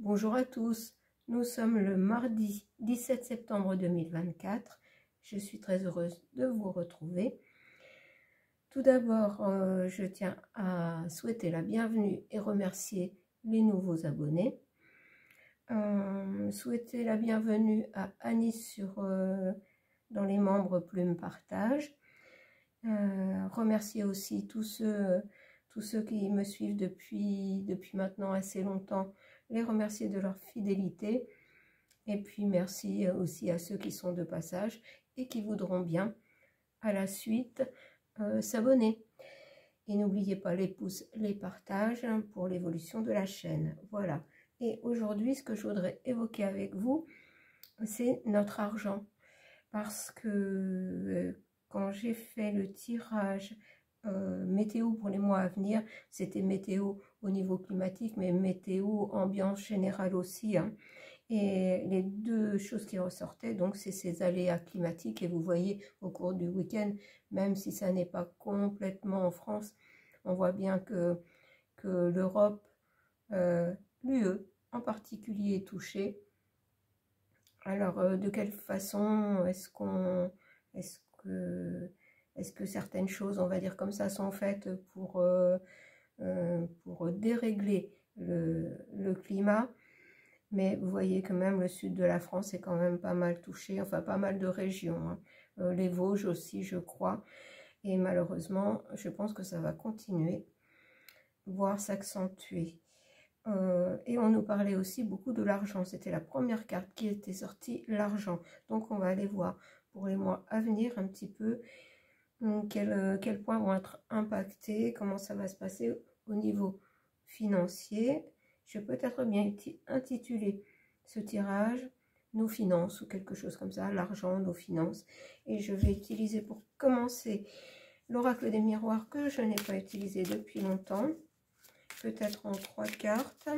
Bonjour à tous, nous sommes le mardi 17 septembre 2024. Je suis très heureuse de vous retrouver. Tout d'abord, je tiens à souhaiter la bienvenue et remercier les nouveaux abonnés. Souhaiter la bienvenue à Anis dans les membres Plume Partage. Remercier aussi tous ceux qui me suivent depuis maintenant assez longtemps, les remercier de leur fidélité. Et puis merci aussi à ceux qui sont de passage et qui voudront bien à la suite s'abonner. Et n'oubliez pas les pouces, les partages pour l'évolution de la chaîne. Voilà. Et aujourd'hui, ce que je voudrais évoquer avec vous, c'est notre argent. Parce que quand j'ai fait le tirage météo pour les mois à venir, c'était météo au niveau climatique, mais météo ambiance générale aussi. Hein. Et les deux choses qui ressortaient, donc c'est ces aléas climatiques. Et vous voyez au cours du week-end, même si ça n'est pas complètement en France, on voit bien que l'Europe, l'UE en particulier, est touchée. Alors, de quelle façon est-ce que certaines choses, on va dire comme ça, sont faites pour dérégler le climat? Mais vous voyez que même le sud de la France est quand même pas mal touché, enfin pas mal de régions, hein. Les Vosges aussi, je crois. Et malheureusement, je pense que ça va continuer, voire s'accentuer. Et on nous parlait aussi beaucoup de l'argent. C'était la première carte qui était sortie, l'argent. Donc on va aller voir pour les mois à venir un petit peu quels points vont être impactés, comment ça va se passer au niveau financier. Je peux peut-être bien intituler ce tirage nos finances ou quelque chose comme ça, l'argent, nos finances. Et je vais utiliser pour commencer l'oracle des miroirs que je n'ai pas utilisé depuis longtemps. Peut-être en 3 cartes.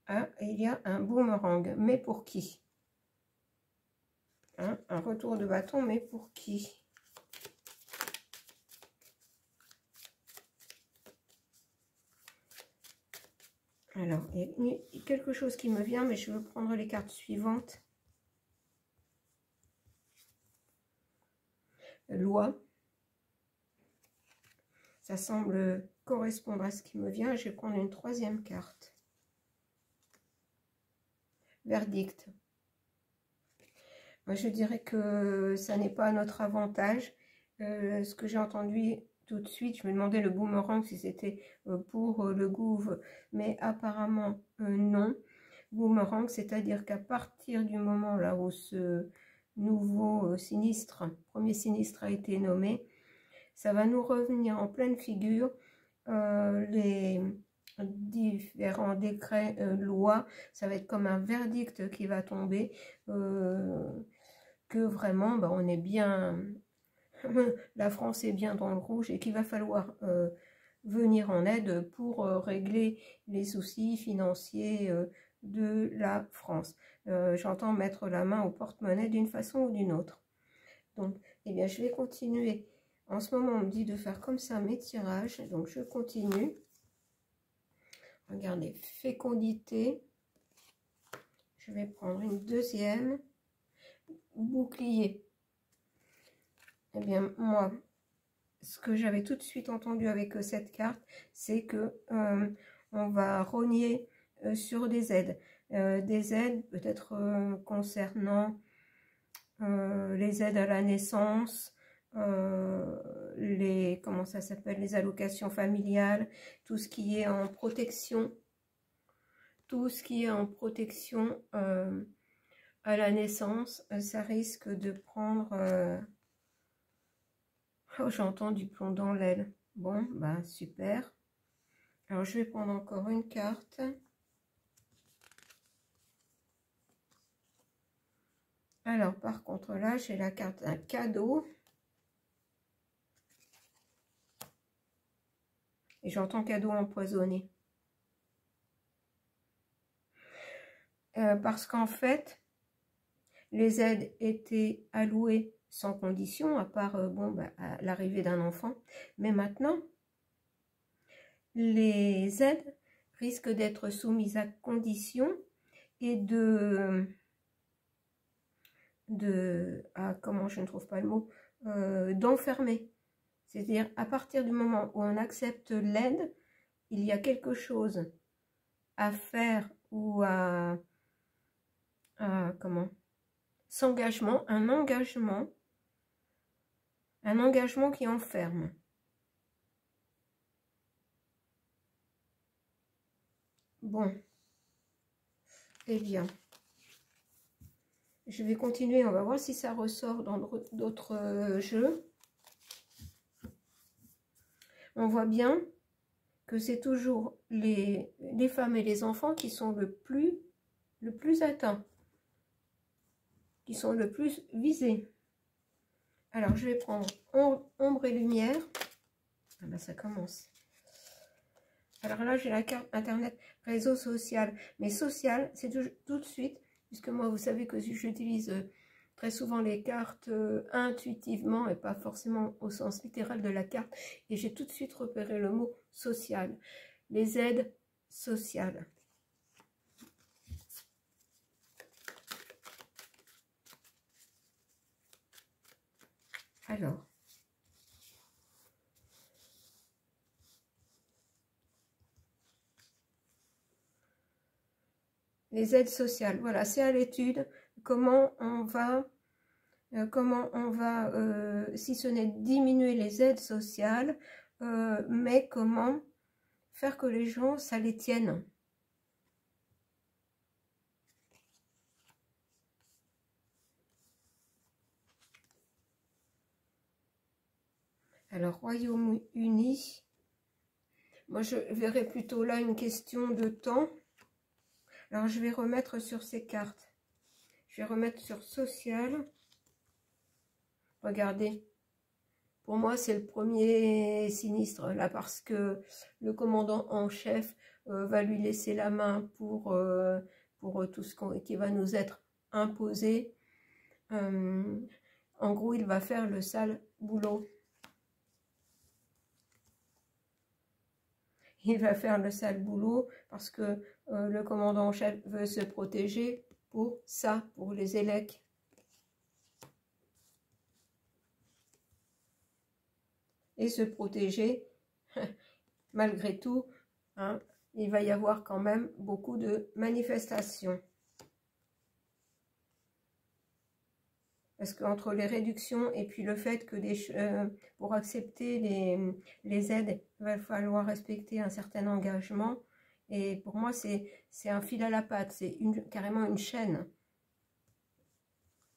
Ah, il y a un boomerang, mais pour qui? Hein, un retour de bâton, mais pour qui? Alors, il y a quelque chose qui me vient, mais je veux prendre les cartes suivantes. Loi. Ça semble correspondre à ce qui me vient. Je vais prendre une 3e carte. Verdict. Moi, je dirais que ça n'est pas à notre avantage. Ce que j'ai entendu tout de suite, je me demandais le boomerang si c'était pour le gouv, mais apparemment non. Boomerang, c'est-à-dire qu'à partir du moment là où ce nouveau sinistre, premier sinistre a été nommé, ça va nous revenir en pleine figure les différents décrets, lois. Ça va être comme un verdict qui va tomber, que vraiment on est bien, la France est bien dans le rouge et qu'il va falloir venir en aide pour régler les soucis financiers de la France. J'entends mettre la main au porte-monnaie d'une façon ou d'une autre. Donc, eh bien, je vais continuer. En ce moment, on me dit de faire comme ça mes tirages. Donc, je continue. Regardez, fécondité. Je vais prendre une 2e. Bouclier. Eh bien, moi, ce que j'avais tout de suite entendu avec cette carte, c'est que on va rogner sur des aides. Des aides peut-être concernant les aides à la naissance, comment ça s'appelle, les allocations familiales, tout ce qui est en protection, à la naissance, ça risque de prendre... Oh, j'entends du plomb dans l'aile. Bon, bah super. Alors, je vais prendre encore une carte. Alors, par contre, là, j'ai la carte d'un cadeau. Et j'entends cadeau empoisonné. Parce qu'en fait, les aides étaient allouées sans condition, à part à l'arrivée d'un enfant. Mais maintenant, les aides risque d'être soumise à condition et comment je ne trouve pas le mot, d'enfermer. C'est-à-dire, à partir du moment où on accepte l'aide, il y a quelque chose à faire ou s'engagement, un engagement qui enferme. Bon, eh bien, je vais continuer, on va voir si ça ressort dans d'autres jeux. On voit bien que c'est toujours les femmes et les enfants qui sont le plus atteints, qui sont le plus visés. Alors, je vais prendre ombre et lumière. Ah ben, ça commence. Alors là, j'ai la carte Internet, réseau social. Mais social, c'est tout de suite, puisque moi, vous savez que j'utilise très souvent les cartes intuitivement et pas forcément au sens littéral de la carte. Et j'ai tout de suite repéré le mot social. Les aides sociales. Alors. Les aides sociales, voilà, c'est à l'étude comment on va, si ce n'est diminuer les aides sociales, mais comment faire que les gens, ça les tienne. Alors, Royaume-Uni, moi je verrais plutôt là une question de temps. Alors, je vais remettre sur ces cartes. Je vais remettre sur social. Regardez. Pour moi, c'est le premier sinistre, là, parce que le commandant en chef va lui laisser la main pour tout ce qui va nous être imposé. En gros, il va faire le sale boulot. Il va faire le sale boulot parce que le commandant en chef veut se protéger pour ça, pour les élecs. Et se protéger, malgré tout, hein, il va y avoir quand même beaucoup de manifestations. Parce qu'entre les réductions et puis le fait que pour accepter les aides, il va falloir respecter un certain engagement. Et pour moi, c'est un fil à la patte, c'est carrément une chaîne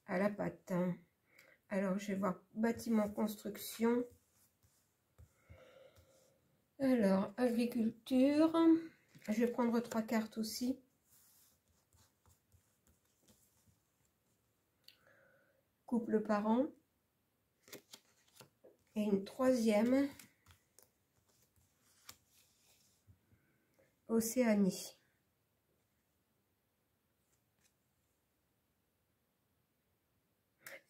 à la patte. Alors, je vais voir bâtiment, construction. Alors, agriculture. Je vais prendre 3 cartes aussi. Couple parent. Et une 3e. Océanie.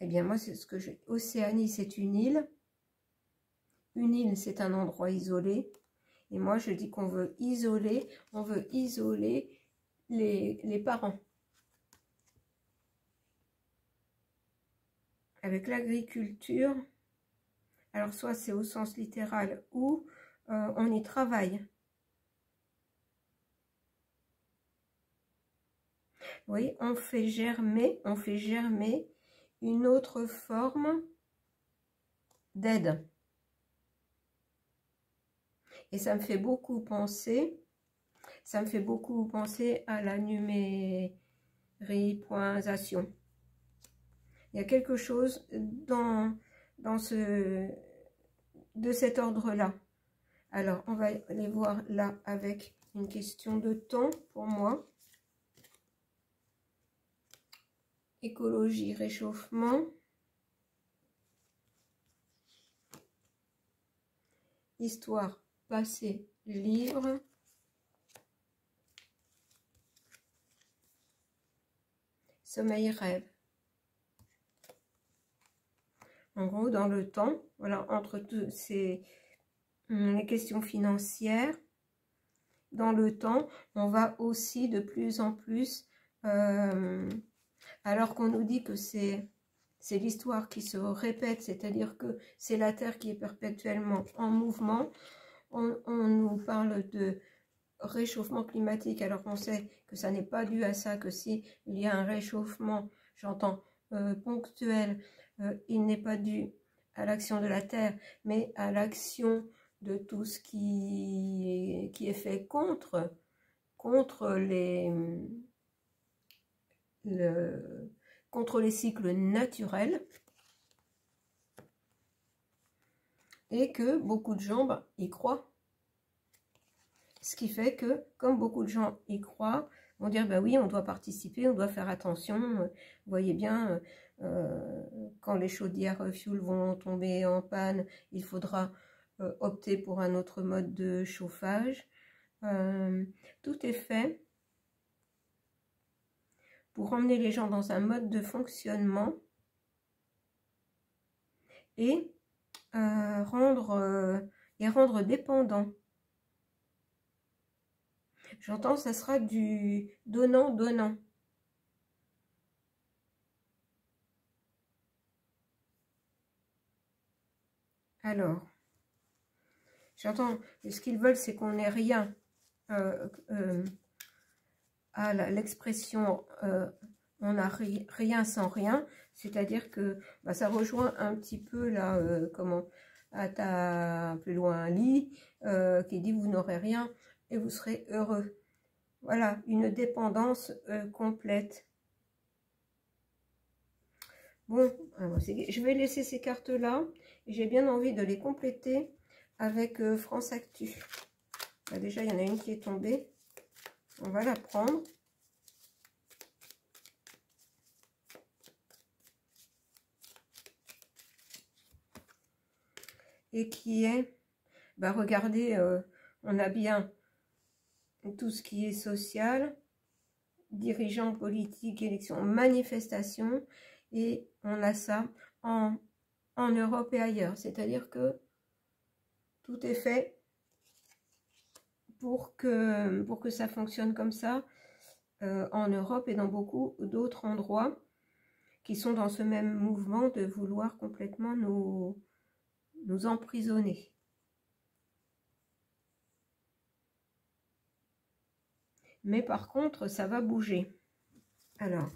Eh bien, moi, c'est ce que j'ai. Océanie, c'est une île. Une île, c'est un endroit isolé. Et moi, je dis qu'on veut isoler les parents. Avec l'agriculture, alors soit c'est au sens littéral ou on y travaille. Oui, on fait germer une autre forme d'aide. Et ça me fait beaucoup penser à la numérisation. Il y a quelque chose de cet ordre-là. Alors, on va aller voir là avec une question de temps pour moi. Écologie, réchauffement. Histoire, passé, livre. Sommeil, rêve. En gros, dans le temps, voilà, entre les questions financières dans le temps, on va aussi de plus en plus, alors qu'on nous dit que c'est l'histoire qui se répète, c'est-à-dire que c'est la Terre qui est perpétuellement en mouvement, on nous parle de réchauffement climatique, alors qu'on sait que ça n'est pas dû à ça, que si il y a un réchauffement, j'entends, ponctuel, il n'est pas dû à l'action de la Terre, mais à l'action de tout ce qui est fait contre contre les cycles naturels, et que beaucoup de gens y croient. Ce qui fait que, comme beaucoup de gens y croient, vont dire, bah oui, on doit participer, on doit faire attention. Vous voyez bien, quand les chaudières fioul vont tomber en panne, il faudra opter pour un autre mode de chauffage. Tout est fait pour emmener les gens dans un mode de fonctionnement et rendre dépendants. J'entends, ça sera du donnant-donnant. Alors, j'entends, ce qu'ils veulent, c'est qu'on n'ait rien à l'expression on n'a rien sans rien, c'est-à-dire que ça rejoint un petit peu là, plus loin un lit qui dit vous n'aurez rien et vous serez heureux. Voilà, une dépendance complète. Bon, je vais laisser ces cartes-là. J'ai bien envie de les compléter avec France Actu. Là, déjà, il y en a une qui est tombée. On va la prendre. Et qui est, regardez, on a bien tout ce qui est social, dirigeants politiques, élections, manifestations, et on a ça en Europe et ailleurs. C'est-à-dire que tout est fait pour que ça fonctionne comme ça en Europe et dans beaucoup d'autres endroits qui sont dans ce même mouvement de vouloir complètement nous emprisonner. Mais par contre, ça va bouger. Alors,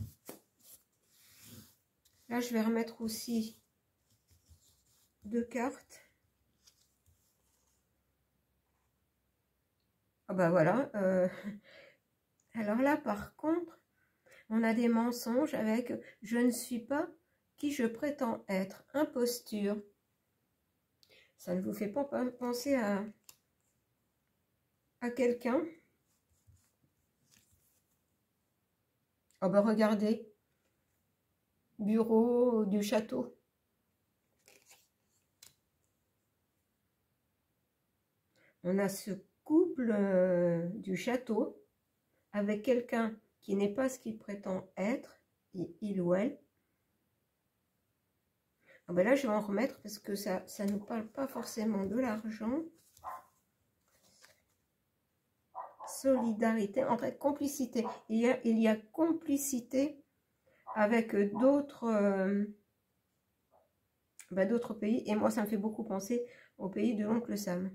là, je vais remettre aussi 2 cartes. Ah bah voilà. Alors là, par contre, on a des mensonges avec « je ne suis pas qui je prétends être », imposture. Ça ne vous fait pas penser à quelqu'un? Ah bah regardez, bureau du château. On a ce couple du château avec quelqu'un qui n'est pas ce qu'il prétend être, il ou elle. Ah ben là, je vais en remettre parce que ça ne nous parle pas forcément de l'argent. Solidarité, en fait, complicité. Il y a complicité avec d'autres pays. Et moi, ça me fait beaucoup penser au pays de l'oncle Sam.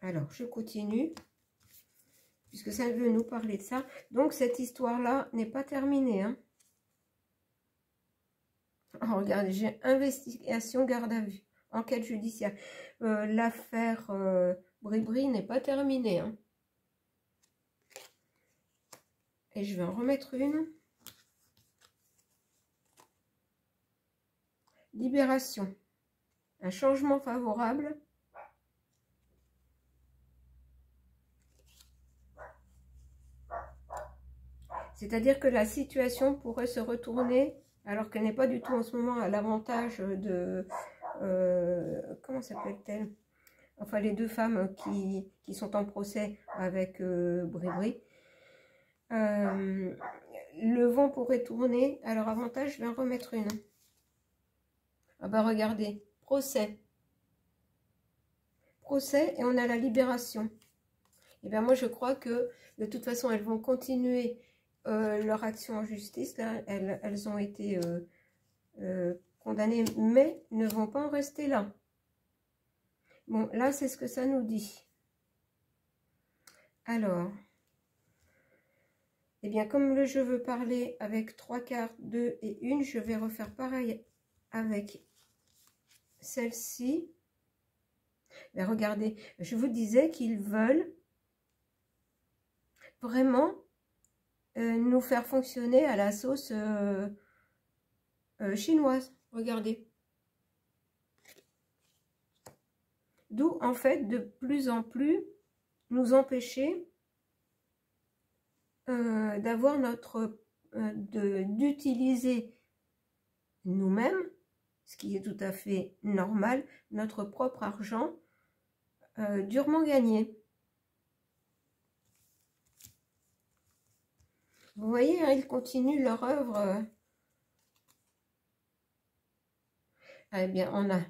Alors, je continue, puisque ça veut nous parler de ça. Donc, cette histoire-là n'est pas terminée. Hein. Oh, regardez, j'ai investigation, garde à vue, enquête judiciaire. L'affaire Bribri n'est pas terminée. Hein. Et je vais en remettre une. Libération. Un changement favorable. C'est-à-dire que la situation pourrait se retourner, alors qu'elle n'est pas du tout en ce moment à l'avantage de... comment s'appelle-t-elle? Enfin, les 2 femmes qui sont en procès avec Bribri. Le vent pourrait tourner à leur avantage. Je vais en remettre une. Ah bah regardez, procès. Procès et on a la libération. Et bien moi je crois que de toute façon elles vont continuer leur action en justice. Là, elles ont été condamnées mais ne vont pas en rester là. Bon, là c'est ce que ça nous dit. Alors, eh bien comme le jeu veut parler avec 3 cartes, 2 et 1, je vais refaire pareil avec celle-ci. Mais regardez, je vous disais qu'ils veulent vraiment nous faire fonctionner à la sauce chinoise. Regardez. D'où, en fait, de plus en plus, nous empêcher d'avoir notre... d'utiliser nous-mêmes, ce qui est tout à fait normal, notre propre argent durement gagné. Vous voyez, hein, ils continuent leur œuvre. Eh bien, on a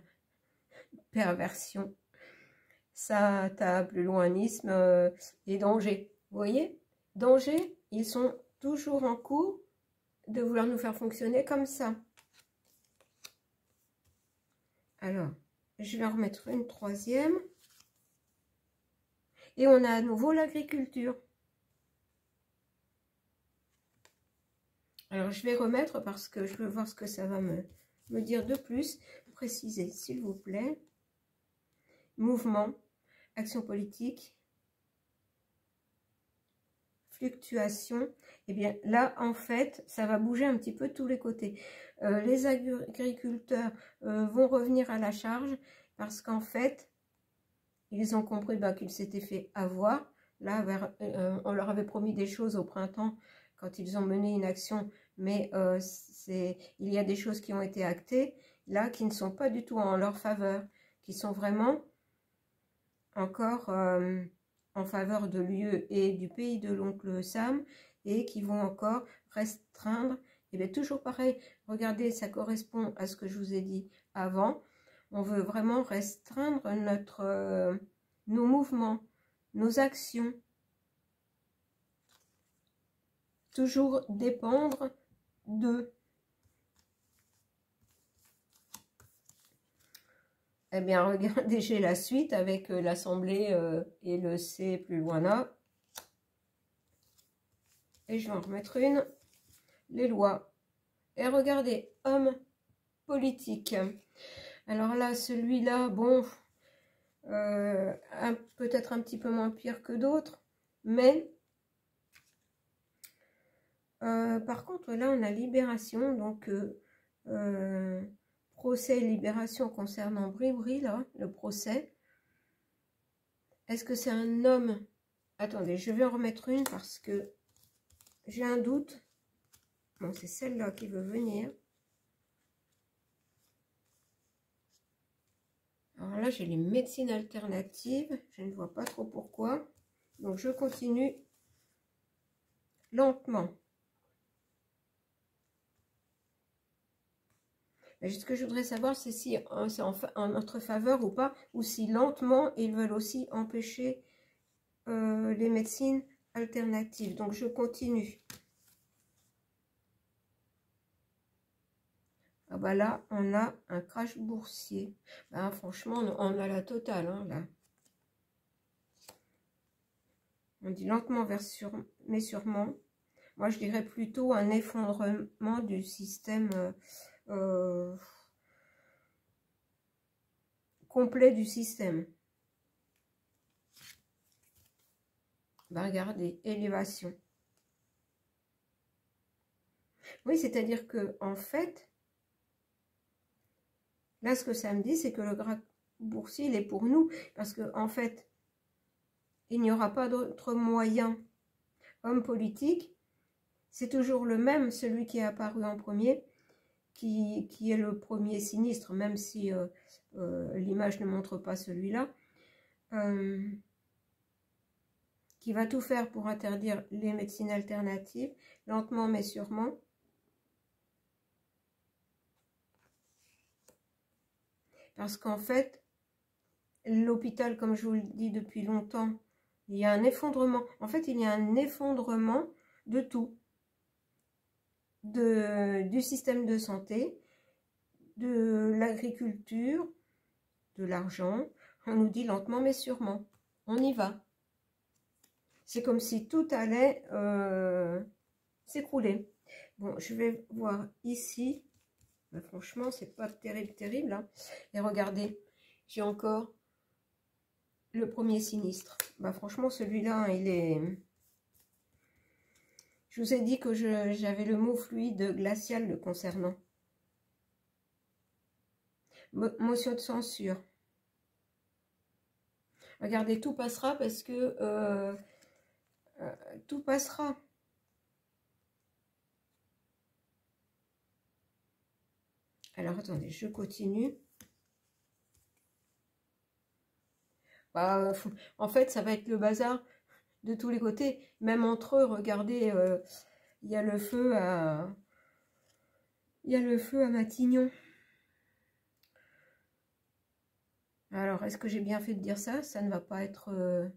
perversion, ça table, éloignisme et danger. Vous voyez, danger, ils sont toujours en cours de vouloir nous faire fonctionner comme ça. Alors, je vais en remettre une troisième. Et on a à nouveau l'agriculture. Alors, je vais remettre parce que je veux voir ce que ça va me dire de plus. Précisez, s'il vous plaît. Mouvement, action politique, fluctuation. Eh bien, là, en fait, ça va bouger un petit peu de tous les côtés. Les agriculteurs vont revenir à la charge parce qu'en fait, ils ont compris qu'ils s'étaient fait avoir. Là, on leur avait promis des choses au printemps quand ils ont mené une action, mais il y a des choses qui ont été actées, là, qui ne sont pas du tout en leur faveur, qui sont vraiment encore en faveur de l'UE et du pays de l'oncle Sam, et qui vont encore restreindre. Et bien, toujours pareil, regardez, ça correspond à ce que je vous ai dit avant. On veut vraiment restreindre nos mouvements, nos actions. Toujours dépendre d'eux. Eh bien, regardez, j'ai la suite avec l'Assemblée et le C plus loin là. Et je vais en remettre une. Les lois. Et regardez, homme politique. Alors là, celui-là, bon, peut-être un petit peu moins pire que d'autres, mais par contre, là, on a libération, donc procès et libération concernant Bribri, là, le procès. Est-ce que c'est un homme? Attendez, je vais en remettre une parce que j'ai un doute. Bon, c'est celle-là qui veut venir. Alors là, j'ai les médecines alternatives. Je ne vois pas trop pourquoi. Donc, je continue lentement. Mais ce que je voudrais savoir, c'est si c'est en notre faveur ou pas, ou si lentement, ils veulent aussi empêcher les médecines alternatives. Donc, je continue. Ah bah là, on a un crash boursier. Bah, franchement, on a la totale, hein, là. On dit lentement mais sûrement. Moi, je dirais plutôt un effondrement du système complet du système. Bah, regardez, élévation. Oui, c'est-à-dire que en fait, là, ce que ça me dit, c'est que le crash boursier, il est pour nous. Parce que en fait, il n'y aura pas d'autre moyen. Homme politique, c'est toujours le même, celui qui est apparu en premier, qui est le premier sinistre, même si l'image ne montre pas celui-là, qui va tout faire pour interdire les médecines alternatives, lentement mais sûrement. Parce qu'en fait, l'hôpital, comme je vous le dis depuis longtemps, il y a un effondrement. En fait, il y a un effondrement de tout. Du système de santé, de l'agriculture, de l'argent. On nous dit lentement mais sûrement. On y va. C'est comme si tout allait s'écrouler. Bon, je vais voir ici. Ben, franchement, c'est pas terrible, terrible. Hein. Et regardez, j'ai encore le premier sinistre. Ben, franchement, celui-là, il est... Je vous ai dit que j'avais le mot fluide glacial le concernant. Motion de censure. Regardez, tout passera parce que tout passera. Alors, attendez, je continue. Bah, en fait, ça va être le bazar de tous les côtés. Même entre eux, regardez, il y a le feu à... Il y a le feu à Matignon. Alors, est-ce que j'ai bien fait de dire ça? Ça ne va pas être,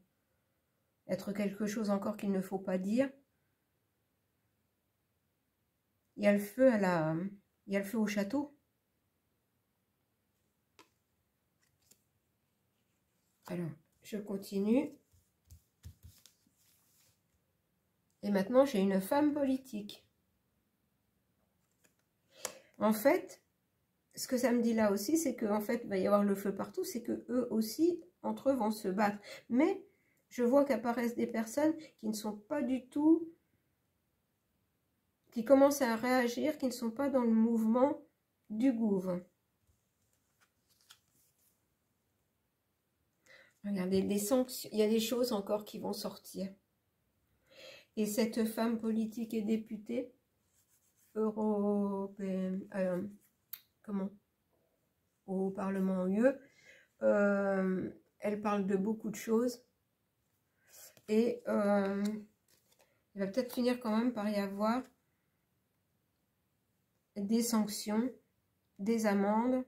être quelque chose encore qu'il ne faut pas dire. Il y a le feu à la... Il y a le feu au château. Alors, je continue. Et maintenant, j'ai une femme politique. En fait, ce que ça me dit là aussi, c'est qu'en fait, il va y avoir le feu partout. C'est que eux aussi, entre eux, vont se battre. Mais je vois qu'apparaissent des personnes qui ne sont pas du tout... qui commencent à réagir, qui ne sont pas dans le mouvement du gouvernement. Regardez, des sanctions, il y a des choses encore qui vont sortir. Et cette femme politique et députée européenne, comment, au Parlement UE, elle parle de beaucoup de choses. Et il va peut-être finir quand même par y avoir des sanctions, des amendes.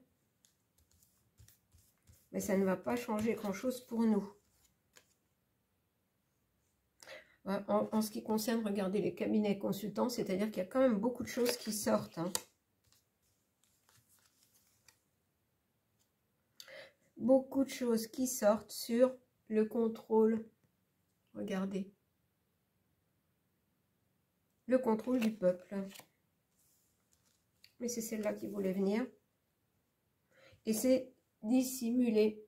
Mais ça ne va pas changer grand-chose pour nous. En ce qui concerne, regardez les cabinets consultants, c'est-à-dire qu'il y a quand même beaucoup de choses qui sortent. Hein. Beaucoup de choses qui sortent sur le contrôle. Regardez. Le contrôle du peuple. Mais c'est celle-là qui voulait venir. Et c'est dissimulé.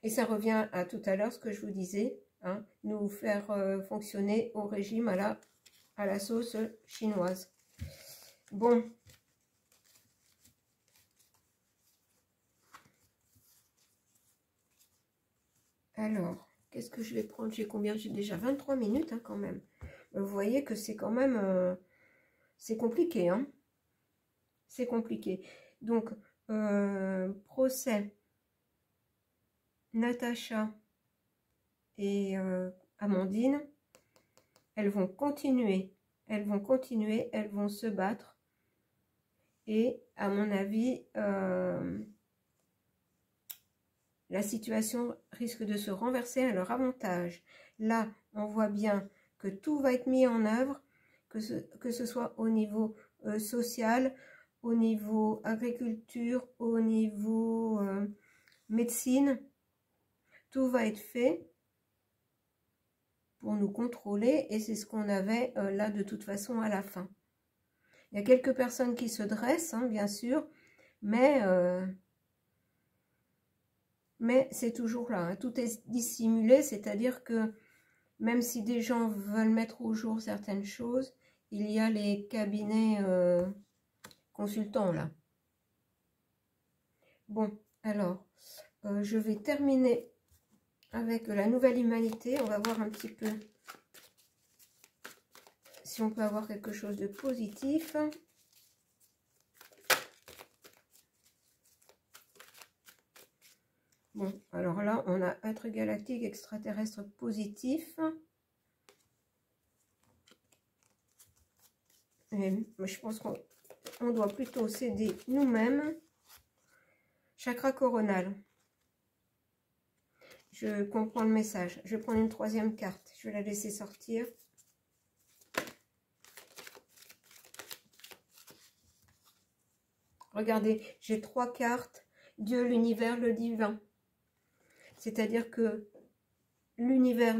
Et ça revient à tout à l'heure ce que je vous disais, hein, nous faire fonctionner au régime à la sauce chinoise. Bon. Alors, qu'est-ce que je vais prendre? J'ai combien? J'ai déjà 23 minutes hein, quand même. Vous voyez que c'est quand même... c'est compliqué, hein. C'est compliqué. Donc, procès... Natacha et Amandine, elles vont continuer, elles vont se battre. Et à mon avis, la situation risque de se renverser à leur avantage. Là, on voit bien que tout va être mis en œuvre, que ce soit au niveau social, au niveau agriculture, au niveau médecine. Tout va être fait pour nous contrôler et c'est ce qu'on avait là de toute façon à la fin. Il y a quelques personnes qui se dressent, hein, bien sûr, mais c'est toujours là. Hein. Tout est dissimulé, c'est-à-dire que même si des gens veulent mettre au jour certaines choses, il y a les cabinets consultants là. Bon, alors, je vais terminer avec la nouvelle humanité. On va voir un petit peu si on peut avoir quelque chose de positif. Bon, alors là, on a être galactique, extraterrestre positif. Et je pense qu'on on doit plutôt s'aider nous-mêmes. Chakra coronal. Je comprends le message. Je vais prendre une troisième carte. Je vais la laisser sortir. Regardez, j'ai 3 cartes. Dieu, l'univers, le divin. C'est-à-dire que l'univers,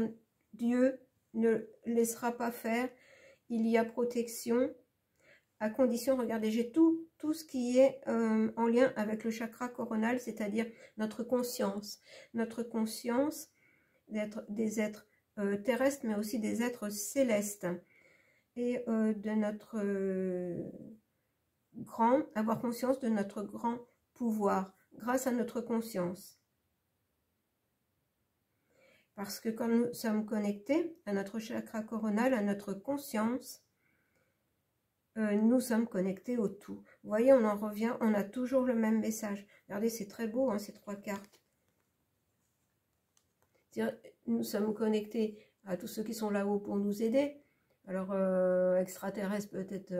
Dieu, ne laissera pas faire. Il y a protection. À condition, regardez, j'ai tout ce qui est en lien avec le chakra coronal, c'est-à-dire notre conscience. Notre conscience d'être des êtres terrestres, mais aussi des êtres célestes. Et de notre avoir conscience de notre grand pouvoir, grâce à notre conscience. Parce que quand nous sommes connectés à notre chakra coronal, à notre conscience, nous sommes connectés au tout. Vous voyez, on en revient, on a toujours le même message. Regardez, c'est très beau, hein, ces 3 cartes. Nous sommes connectés à tous ceux qui sont là-haut pour nous aider. Alors, extraterrestres peut-être,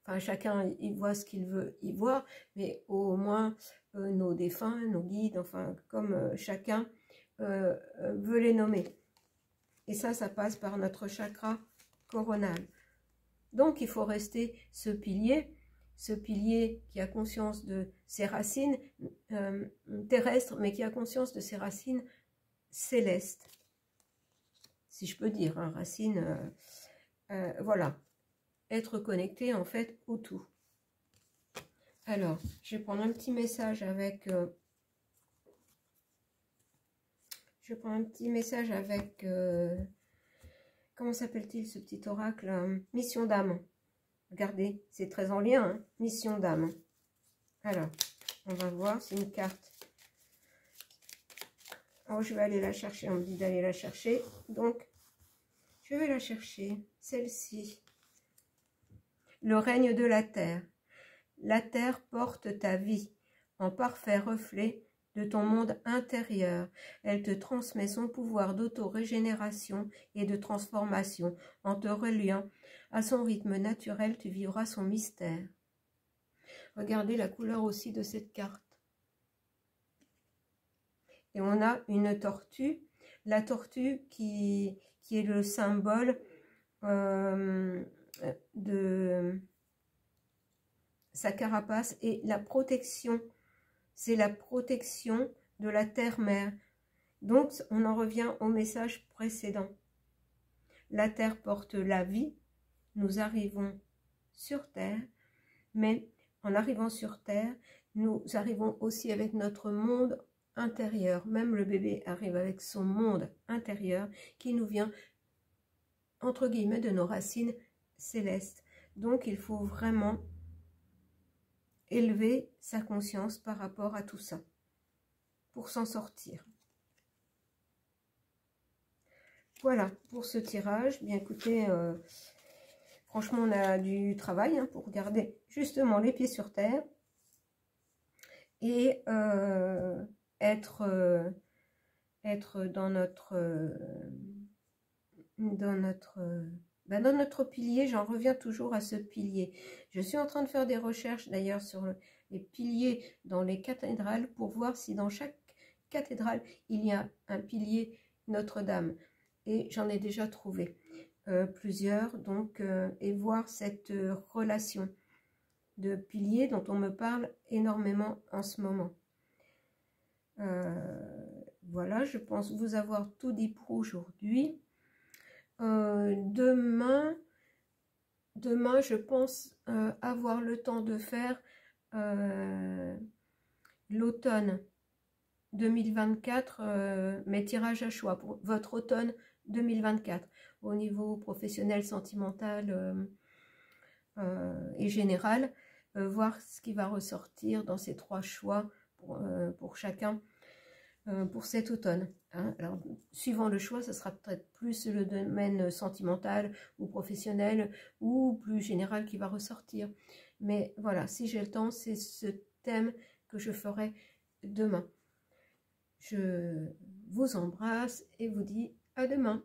enfin, chacun, il voit ce qu'il veut y voir, mais au moins, nos défunts, nos guides, enfin, comme chacun veut les nommer. Et ça passe par notre chakra coronal. Donc, il faut rester ce pilier qui a conscience de ses racines terrestres, mais qui a conscience de ses racines célestes, si je peux dire, hein, racines, voilà, être connecté en fait au tout. Alors, je vais prendre un petit message avec, comment s'appelle-t-il ce petit oracle? Mission d'âme. Regardez, c'est très en lien, hein, mission d'âme. Alors, on va voir, c'est une carte. Oh, je vais aller la chercher, on me dit d'aller la chercher. Donc, je vais la chercher, celle-ci. Le règne de la terre. La terre porte ta vie en parfait reflet de ton monde intérieur. Elle te transmet son pouvoir d'auto-régénération et de transformation. En te reliant à son rythme naturel, tu vivras son mystère. Regardez la couleur aussi de cette carte. Et on a une tortue, la tortue qui est le symbole de sa carapace et la protection. C'est la protection de la terre-mère. Donc, on en revient au message précédent. La terre porte la vie. Nous arrivons sur terre, mais en arrivant sur terre, nous arrivons aussi avec notre monde intérieur. Même le bébé arrive avec son monde intérieur qui nous vient, entre guillemets, de nos racines célestes. Donc, il faut vraiment élever sa conscience par rapport à tout ça pour s'en sortir. Voilà pour ce tirage. Bien écoutez, franchement, on a du travail hein, pour garder justement les pieds sur terre et être dans notre pilier. J'en reviens toujours à ce pilier. Je suis en train de faire des recherches d'ailleurs sur les piliers dans les cathédrales pour voir si dans chaque cathédrale il y a un pilier Notre-Dame. Et j'en ai déjà trouvé plusieurs, donc, et voir cette relation de piliers dont on me parle énormément en ce moment. Voilà, je pense vous avoir tout dit pour aujourd'hui. Demain, je pense avoir le temps de faire l'automne 2024, mes tirages à choix pour votre automne 2024 au niveau professionnel, sentimental et général, voir ce qui va ressortir dans ces 3 choix pour chacun pour cet automne. Hein. Alors, suivant le choix, ce sera peut-être plus le domaine sentimental ou professionnel ou plus général qui va ressortir. Mais voilà, si j'ai le temps, c'est ce thème que je ferai demain. Je vous embrasse et vous dis à demain.